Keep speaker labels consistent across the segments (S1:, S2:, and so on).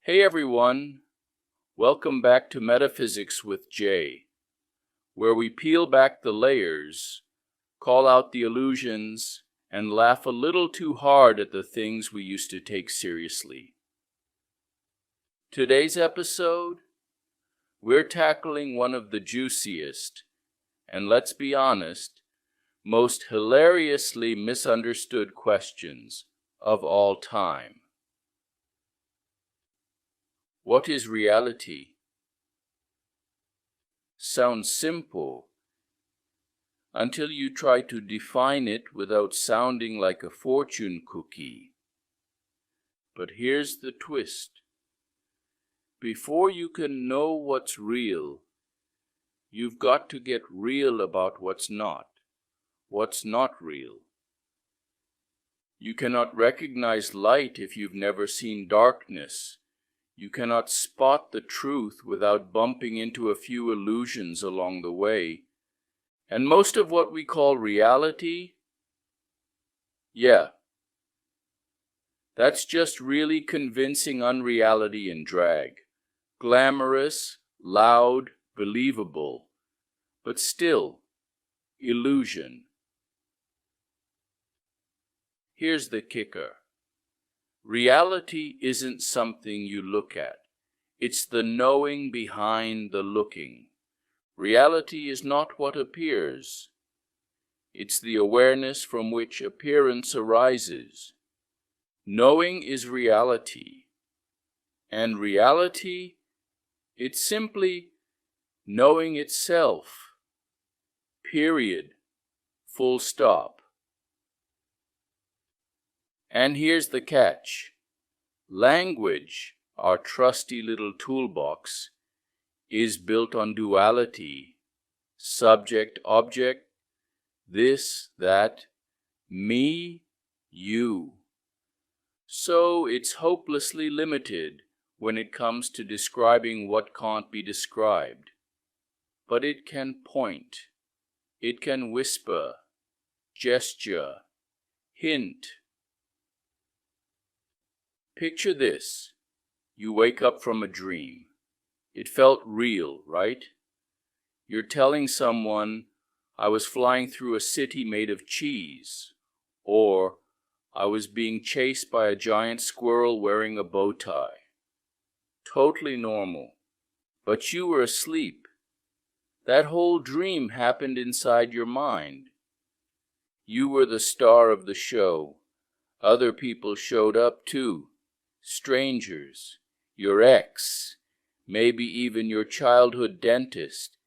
S1: Hey everyone, welcome back to Metaphysics with Jay, where we peel back the layers, call out the illusions, and laugh a little too hard at the things we used to take seriously. Today's episode, we're tackling one of the juiciest, and let's be honest, most hilariously misunderstood questions of all time. What is reality? Sounds simple until you try to define it without sounding like a fortune cookie. But here's the twist. Before you can know what's real, you've got to get real about what's not real. You cannot recognize light if you've never seen darkness. You cannot spot the truth without bumping into a few illusions along the way. And most of what we call reality, that's just really convincing unreality in drag. Glamorous, loud, believable, but still, illusion. Here's the kicker. Reality isn't something you look at. It's the knowing behind the looking. Reality is not what appears. It's the awareness from which appearance arises. Knowing is reality. And reality, it's simply knowing itself. Period. Full stop. And here's the catch. Language, our trusty little toolbox, is built on duality, subject, object, this, that, me, you. So it's hopelessly limited when it comes to describing what can't be described. But it can point, it can whisper, gesture, hint. Picture this. You wake up from a dream. It felt real, right? You're telling someone, I was flying through a city made of cheese, or I was being chased by a giant squirrel wearing a bow tie. Totally normal. But you were asleep. That whole dream happened inside your mind. You were the star of the show. Other people showed up too. Strangers, your ex, maybe even your childhood dentist.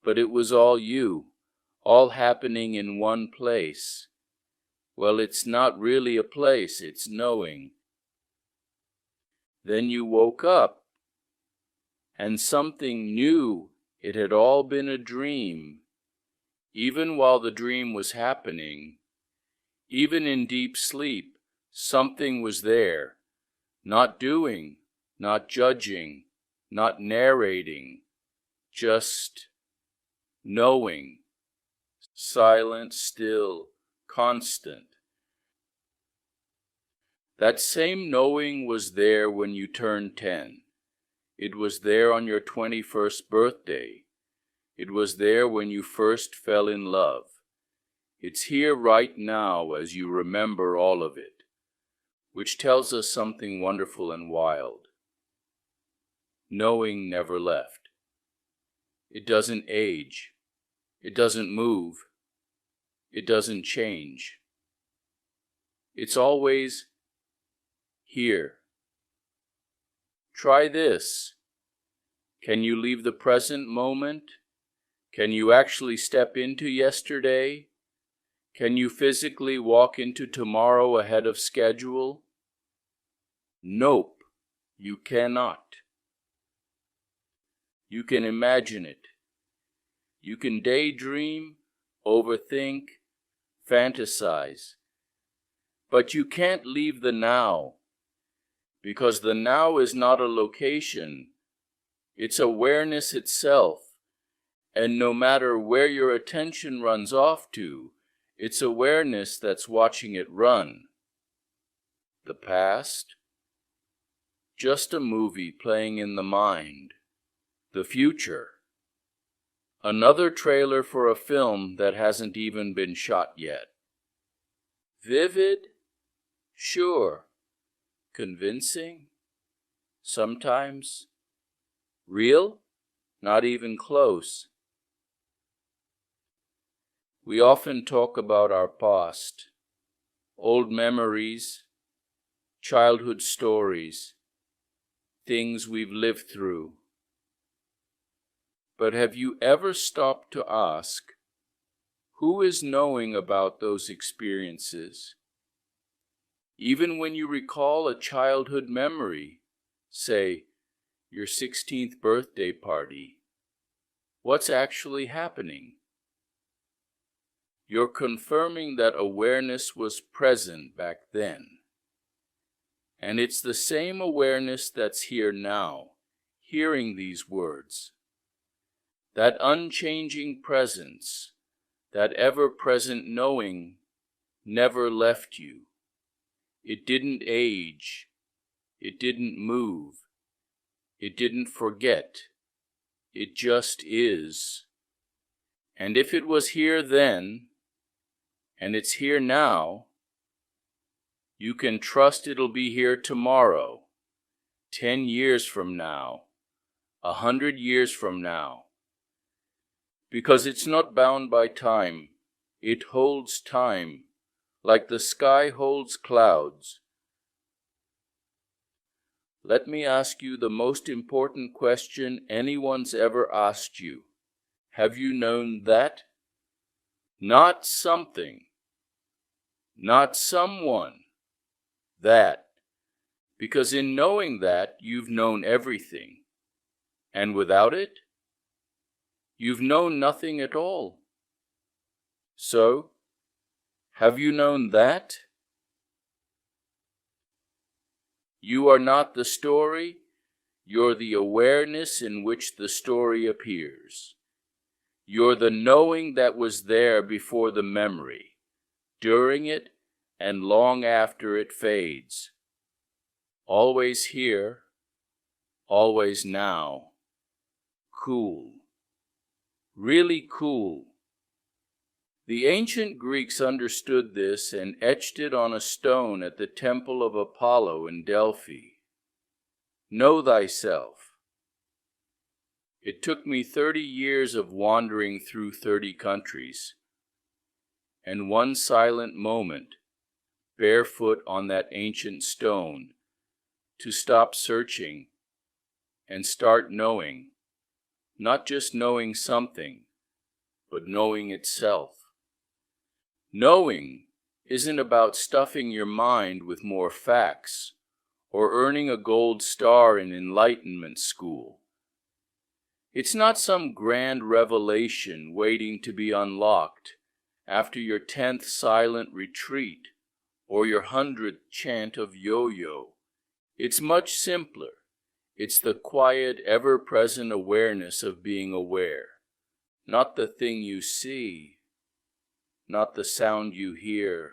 S1: But it was all you, all happening in one place. Well, it's not really a place, it's knowing. Then you woke up, and something knew it had all been a dream. Even while the dream was happening, even in deep sleep, something was there. Not doing, not judging, not narrating, just knowing, silent, still, constant. That same knowing was there when you turned 10. It was there on your 21st birthday. It was there when you first fell in love. It's here right now as you remember all of it, which tells us something wonderful and wild. Knowing never left. It doesn't age. It doesn't move. It doesn't change. It's always here. Try this. Can you leave the present moment? Can you actually step into yesterday? Can you physically walk into tomorrow ahead of schedule? Nope, you cannot. You can imagine it. You can daydream, overthink, fantasize. But you can't leave the now, because the now is not a location. It's awareness itself. And no matter where your attention runs off to, it's awareness that's watching it run. The past, just a movie playing in the mind. The future. Another trailer for a film that hasn't even been shot yet. Vivid? Sure. Convincing? Sometimes. Real? Not even close. We often talk about our past, old memories, childhood stories, things we've lived through. But have you ever stopped to ask, who is knowing about those experiences? Even when you recall a childhood memory, say, your 16th birthday party, what's actually happening? You're confirming that awareness was present back then. And it's the same awareness that's here now, hearing these words. That unchanging presence, that ever-present knowing, never left you. It didn't age. It didn't move. It didn't forget. It just is. And if it was here then, and it's here now, you can trust it'll be here tomorrow, 10 years from now, 100 years from now. Because it's not bound by time. It holds time, like the sky holds clouds. Let me ask you the most important question anyone's ever asked you. Have you known that? Not something. Not someone. That. Because in knowing that, you've known everything. And without it, you've known nothing at all. So, have you known that? You are not the story, you're the awareness in which the story appears. You're the knowing that was there before the memory, during it, and long after it fades. Always here, always now. Cool. Really cool. The ancient Greeks understood this and etched it on a stone at the temple of Apollo in Delphi. Know thyself. It took me 30 years of wandering through 30 countries, and one silent moment, barefoot on that ancient stone, to stop searching and start knowing, not just knowing something, but knowing itself. Knowing isn't about stuffing your mind with more facts or earning a gold star in enlightenment school. It's not some grand revelation waiting to be unlocked after your 10th silent retreat or your 100th chant of yo-yo. It's much simpler. It's the quiet, ever-present awareness of being aware, not the thing you see, not the sound you hear,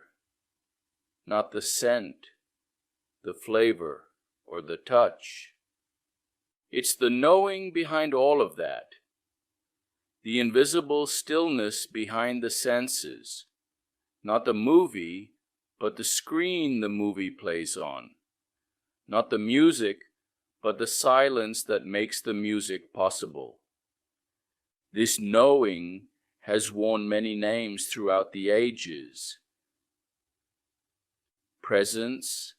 S1: not the scent, the flavor, or the touch. It's the knowing behind all of that, the invisible stillness behind the senses, not the movie, but the screen the movie plays on, not the music, but the silence that makes the music possible. This knowing has worn many names throughout the ages. Presence,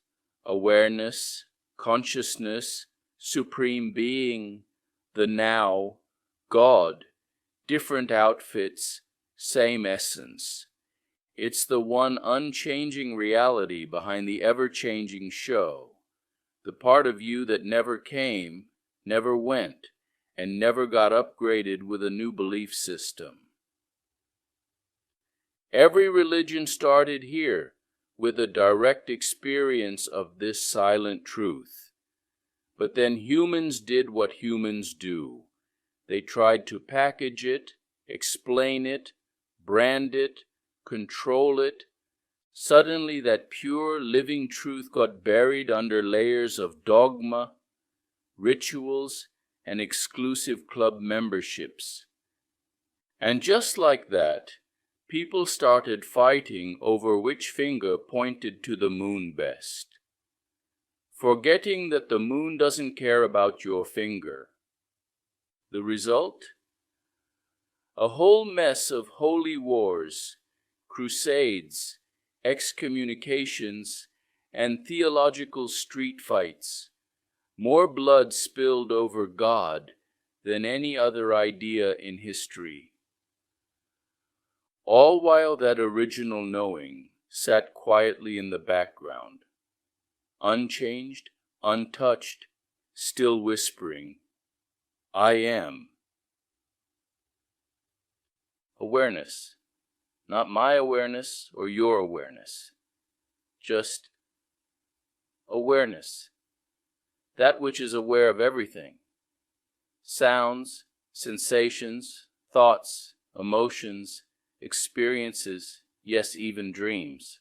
S1: awareness, consciousness, supreme being, the now, God, different outfits, same essence. It's the one unchanging reality behind the ever-changing show, the part of you that never came, never went, and never got upgraded with a new belief system. Every religion started here with a direct experience of this silent truth. But then humans did what humans do. They tried to package it, explain it, brand it, control it. Suddenly that pure living truth got buried under layers of dogma, rituals, and exclusive club memberships. And just like that, people started fighting over which finger pointed to the moon best, forgetting that the moon doesn't care about your finger. The result? A whole mess of holy wars, crusades, excommunications, and theological street fights. More blood spilled over God than any other idea in history. All while that original knowing sat quietly in the background, unchanged, untouched, still whispering, I am. Awareness, not my awareness or your awareness, just awareness, that which is aware of everything. Sounds, sensations, thoughts, emotions, experiences, yes, even dreams.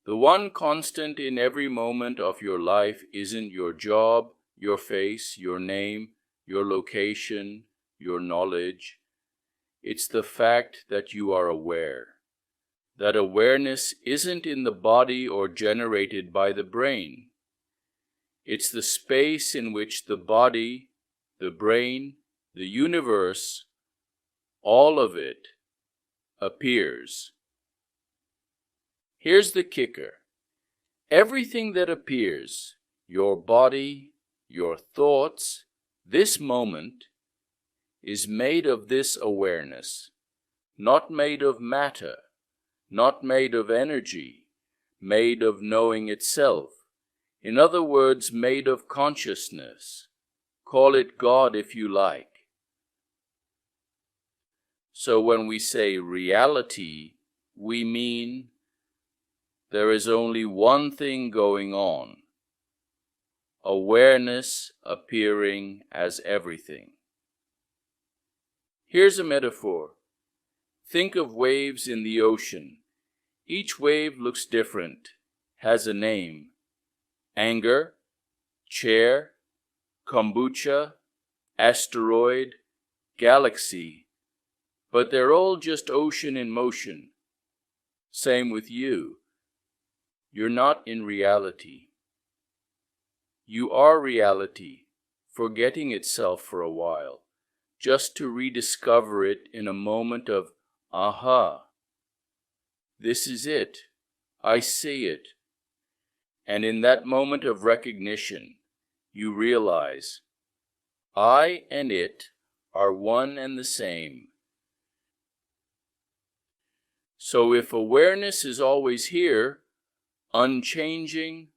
S1: The one constant in every moment of your life isn't your job, your face, your name, your location, your knowledge. It's the fact that you are aware. That awareness isn't in the body or generated by the brain. It's the space in which the body, the brain, the universe, all of it, appears. Here's the kicker. Everything that appears, your body, your thoughts, this moment, is made of this awareness, not made of matter, not made of energy, made of knowing itself. In other words, made of consciousness. Call it God if you like. So when we say reality, we mean there is only one thing going on. Awareness appearing as everything. Here's a metaphor. Think of waves in the ocean. Each wave looks different, has a name. Anger, chair, kombucha, asteroid, galaxy. But they're all just ocean in motion. Same with you. You're not in reality. You are reality, forgetting itself for a while, just to rediscover it in a moment of, aha, this is it, I see it. And in that moment of recognition, you realize, I and it are one and the same. So if awareness is always here, unchanging,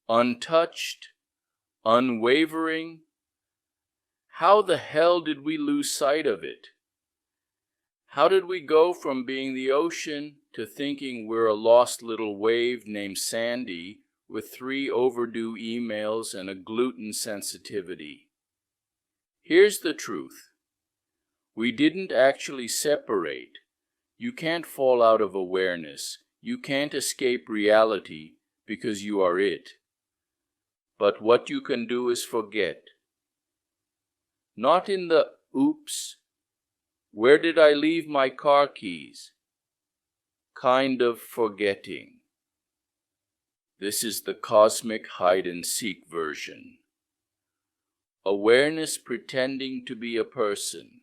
S1: untouched, unwavering, how the hell did we lose sight of it? How did we go from being the ocean to thinking we're a lost little wave named Sandy with 3 overdue emails and a gluten sensitivity? Here's the truth. We didn't actually separate. You can't fall out of awareness. You can't escape reality because you are it. But what you can do is forget. Not in the, oops, where did I leave my car keys? Kind of forgetting. This is the cosmic hide-and-seek version. Awareness pretending to be a person.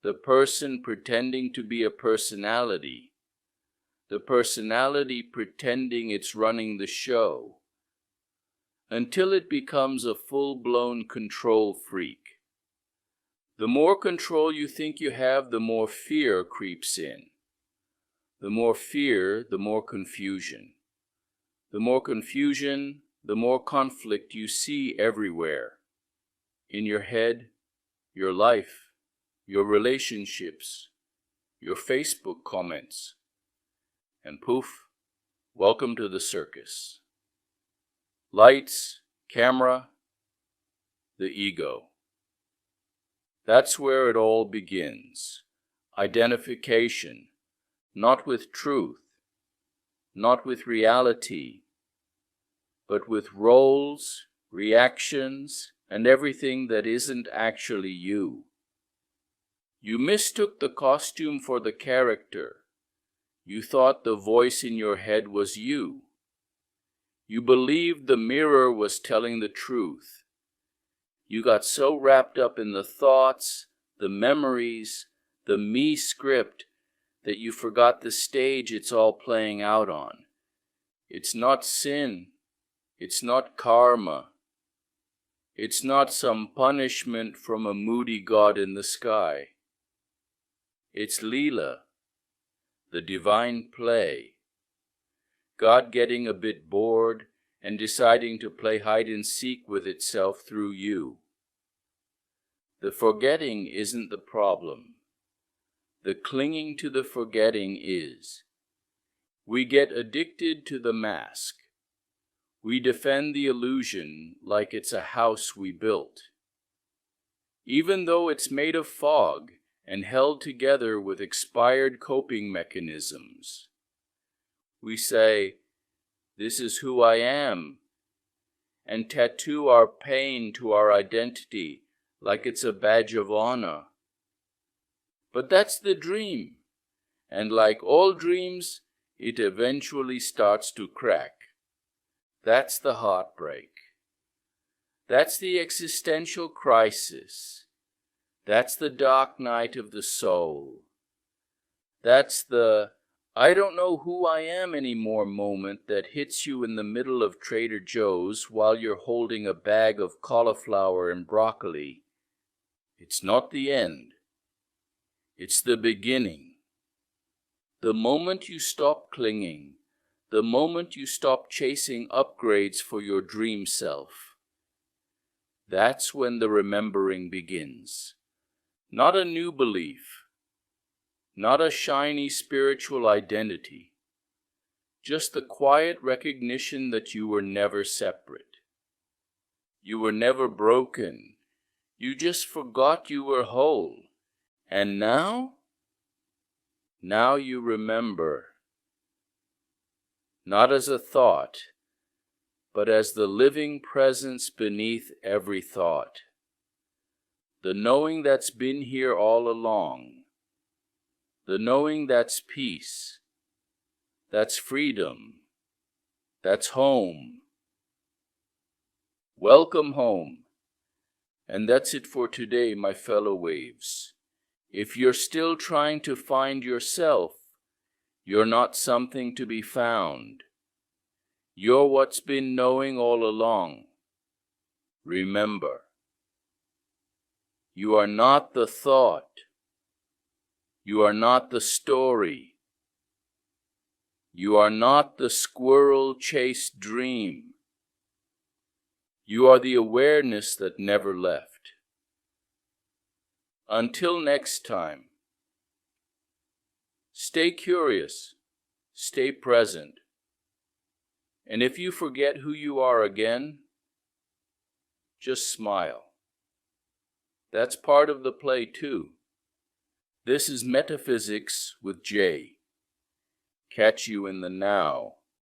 S1: The person pretending to be a personality. The personality pretending it's running the show. Until it becomes a full-blown control freak. The more control you think you have, the more fear creeps in. The more fear, the more confusion. The more confusion, the more conflict you see everywhere. In your head, your life, your relationships, your Facebook comments. And poof, welcome to the circus. Lights, camera, the ego. That's where it all begins. Identification, not with truth, not with reality, but with roles, reactions, and everything that isn't actually you. You mistook the costume for the character. You thought the voice in your head was you. You believed the mirror was telling the truth. You got so wrapped up in the thoughts, the memories, the me script, that you forgot the stage it's all playing out on. It's not sin. It's not karma. It's not some punishment from a moody god in the sky. It's Leela, the divine play. God getting a bit bored and deciding to play hide-and-seek with itself through you. The forgetting isn't the problem. The clinging to the forgetting is. We get addicted to the mask. We defend the illusion like it's a house we built. Even though it's made of fog and held together with expired coping mechanisms. We say, "This is who I am," and tattoo our pain to our identity like it's a badge of honor. But that's the dream, and like all dreams, it eventually starts to crack. That's the heartbreak. That's the existential crisis. That's the dark night of the soul. That's the I don't know who I am anymore moment that hits you in the middle of Trader Joe's while you're holding a bag of cauliflower and broccoli. It's not the end. It's the beginning. The moment you stop clinging, the moment you stop chasing upgrades for your dream self, that's when the remembering begins. Not a new belief, not a shiny spiritual identity, just the quiet recognition that you were never separate. You were never broken. You just forgot you were whole. And now? Now you remember. Not as a thought, but as the living presence beneath every thought. The knowing that's been here all along. The knowing that's peace. That's freedom. That's home. Welcome home. And that's it for today, my fellow waves. If you're still trying to find yourself, you're not something to be found. You're what's been knowing all along. Remember, you are not the thought. You are not the story. You are not the squirrel-chased dream. You are the awareness that never left. Until next time, stay curious, stay present, and if you forget who you are again, just smile. That's part of the play too. This is Metaphysics with Jay. Catch you in the now.